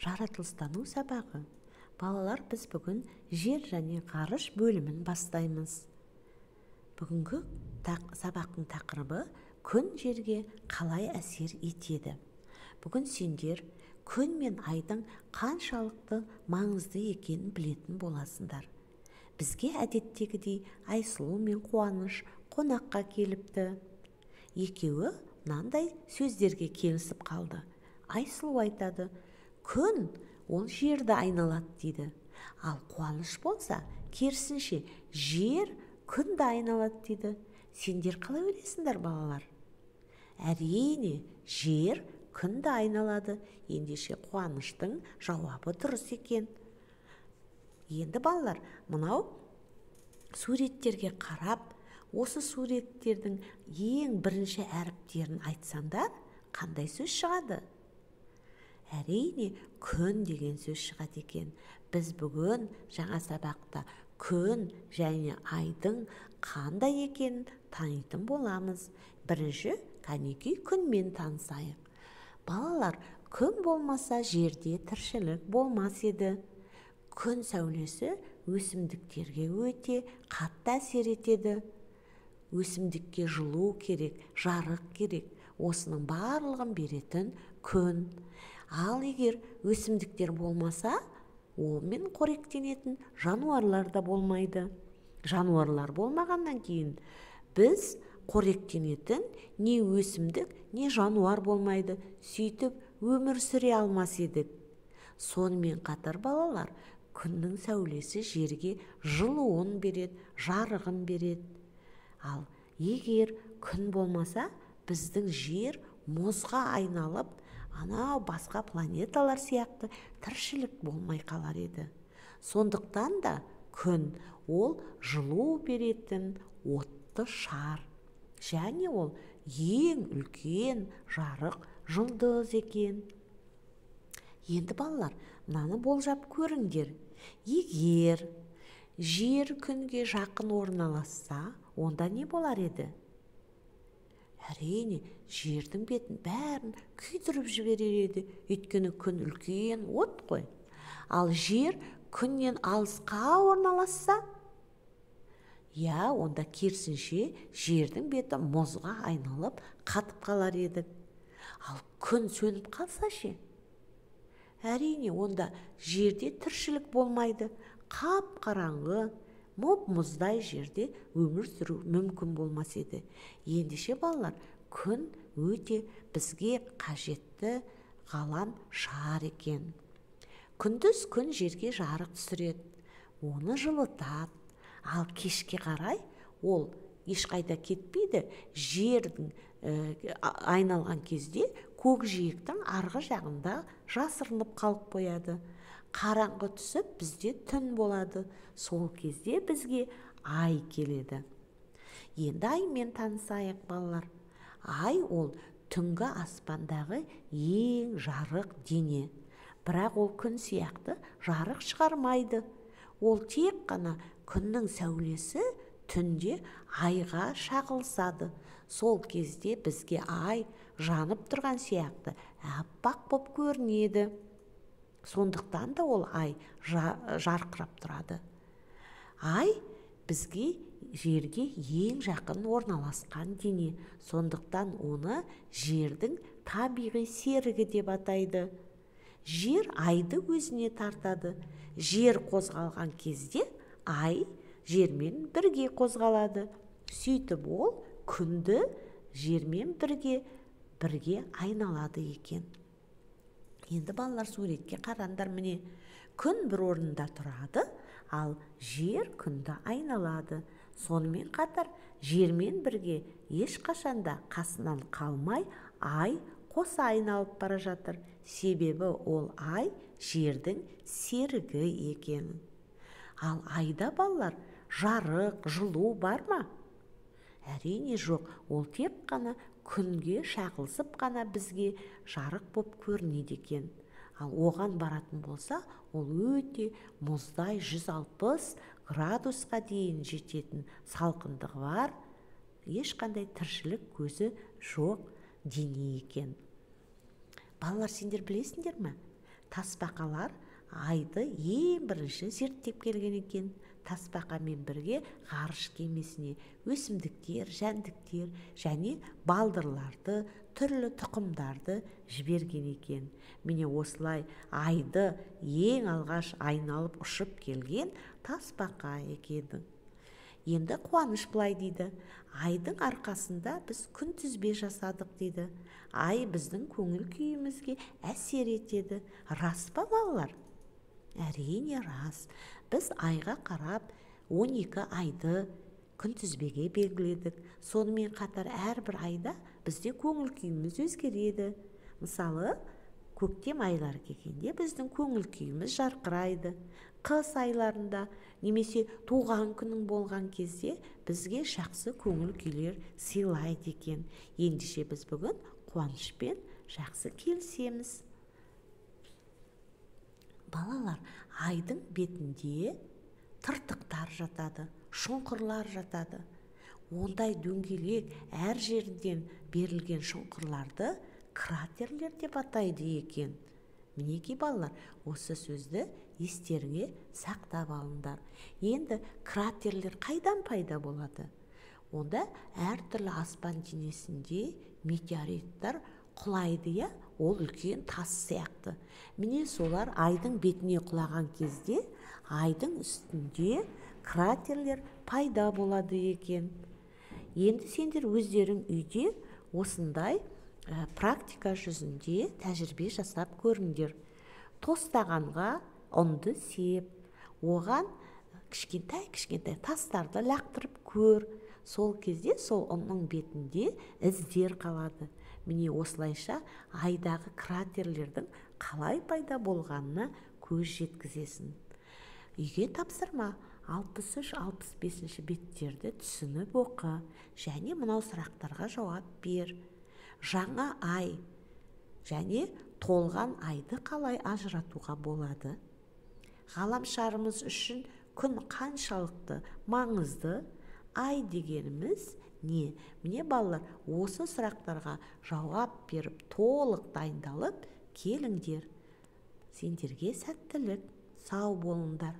Жаратылыстану сабағы. Балалар, біз бүгін жер және ғарыш бөлімін бастаймыз. Бүгінгі сабақтың тақырыбы күн жерге қалай әсер етеді. Бүгін сендер күн мен айдың қаншалықты маңызды екенін білетін боласыңдар. Бізге әдеттегідей Айсұлу мен Қуаныш қонаққа келіпті. Екеуі мынандай сөздерге келісіп қалды. Айсұлу айтады: күн ол жерді айналады дейді. Ал Қуаныш болса, керісінше, жер күнді айналады дейді. Сендер қалай ойлайсыңдар, балалар? Әрине, жер күнді айналады. Ендеше Қуаныштың жауабы дұрыс екен. Енді балалар, мынау суреттерге қарап, осы суреттердің ең бірінші әріптерін айтсаңдар, қандай сөз шығады? Әрине, күн деген сөз шығады екен. Біз бүгін жаңа сабақта күн және айдың қандай екенін танитын боламыз. Бірінші, кәнекей күнмен танысайық. Балалар, күн болмаса жерде тіршілік болмас еді. Күн сәулесі өсімдіктерге өте қатты әсер етеді. Өсімдікке жылу керек, жарық керек. Осының барлығын беретін күн. Ал егер өсімдіктер болмаса, онымен қоректенетін жануарлар да болмайды. Жануарлар болмағаннан кейін біз қоректенетін не өсімдік, не жануар болмайды. Сөйтіп өмір сүре алмас едік. Сонымен қатар балалар, күннің сәулесі жерге жылуын береді, жарығын береді. Ал егер күн болмаса, біздің жер мұзға айналып, анау басқа планеталар сияқты тіршілік болмай қалар еді. Сондықтан да күн ол жылу беретін отты шар. Және ол ең үлкен жарық жұлдыз екен. Енді балалар, мынаны болжап көріңдер. Егер жер күнге жақын орналасса, онда не болар еді? Әрине, жердің бетін бәрін күйдіріп жіберер еді. Өйткені күн үлкен от қой. Ал жер күннен алысқа орналасса, онда керісінше жердің беті мұзға айналып қатып қалар еді. Ал күн сөніп қалса ше? Әрине, онда жерде тіршілік болмайды. Қап-қараңғы, мұздай жерде өмір сүру мүмкін болмас еді. Ендеше балалар, күн өте бізге қажетті ғалам шар екен. Күндіз күн жерге жарық түсіреді, оны жылытады. Ал кешке қарай ол ешқайда кетпейді. Жердің айналған кезде көкжиектің арғы жағында жасырынып қалып қояды. Қараңғы түсіп, бізде түн болады. Сол кезде бізге ай келеді. Енді аймен танысайық, балалар. Ай ол түнгі аспандағы ең жарық дене. Бірақ ол күн сияқты жарық шығармайды. Ол тек қана күннің сәулесі түнде айға шағылысады. Сол кезде бізге ай жанып тұрған сияқты аппақ боп көрінеді. Сондықтан да ол ай жарқырап тұрады. Ай бізге жерге ең жақын орналасқан дене. Сондықтан оны жердің табиғи серігі деп атайды. Жер айды өзіне тартады. Жер қозғалған кезде ай жермен бірге қозғалады. Сөйтіп ол күнді жермен бірге айналады екен. Енді балалар, суретке қараңдар, міне. Күн бір орнында тұрады, ал жер күнді айналады. Сонымен қатар жермен бірге ешқашанда қасынан қалмай ай қоса айналып бара жатыр. Себебі ол ай жердің серігі екен. Ал айда балалар, жарық, жылу бар ма? Әрине жоқ. Ол тек қана күнге шағылысып қана бізге жарық боп көрінеді екен. Ал оған баратын болса, ол өте мұздай 160 градусқа дейін жететін салқындығы бар, ешқандай тіршілік көзі жоқ дене екен. Балалар, сендер білесіңдер ме? тасбақалар айды ең бірінші зерттеп келген екен. Тасбақамен бірге ғарыш кемесіне өсімдіктер, жәндіктер және балдырларды, түрлі тұқымдарды жіберген екен. Міне осылай айды ең алғаш айналып ұшып келген тасбақа екен. Енді Қуаныш былай дейді: айдың арқасында біз күнтізбе жасадық дейді. Ай біздің көңіл күйімізге әсер етеді. Рас па балалар? Әрине рас. Біз айға қарап 12 айды күнтізбеге белгіледік. Сонымен қатар әрбір айда бізде көңіл күйіміз өзгереді. Мысалы, көктем айлары келгенде біздің көңіл күйіміз жарқырайды. Қыс айларында немесе туған күнің болған кезде бізге жақсы көңіл күйлер сыйлайды екен. Ендеше біз бүгін Қуанышпен жақсы келісеміз. Балалар, айдың бетінде тыртықтар жатады, шұңқырлар жатады. Ондай дөңгелек әр жерден берілген шұңқырларды кратерлер деп атайды екен. Мінекей балалар, осы сөзді естеріңе сақтап алыңдар. Енді кратерлер қайдан пайда болады? Онда әртүрлі аспан денесінде метеориттер құлайды, ол үлкен тас сияқты. Міне солар айдың бетіне құлаған кезде айдың үстінде кратерлер пайда болады екен. Енді сендер өздерің үйде осындай практика жүзінде тәжірибе жасап көріңдер. Тостағанға ұнды сеп, оған кішкентай тастарды лақтырып көр. Сол кезде сол ұнның бетінде іздер қалады. Міне осылайша айдағы кратерлердің қалай пайда болғанына көз жеткізесің. Үйге тапсырма 63-65 беттерді түсініп оқы және мынау сұрақтарға жауап бер. Жаңа ай және толған айды қалай ажыратуға болады? Ғаламшарымыз үшін күн қаншалықты маңызды? Ай дегеніміз не? Міне балалар, осы сұрақтарға жауап беріп, толық дайындалып келіңдер. Сендерге сәттілік, сау болыңдар.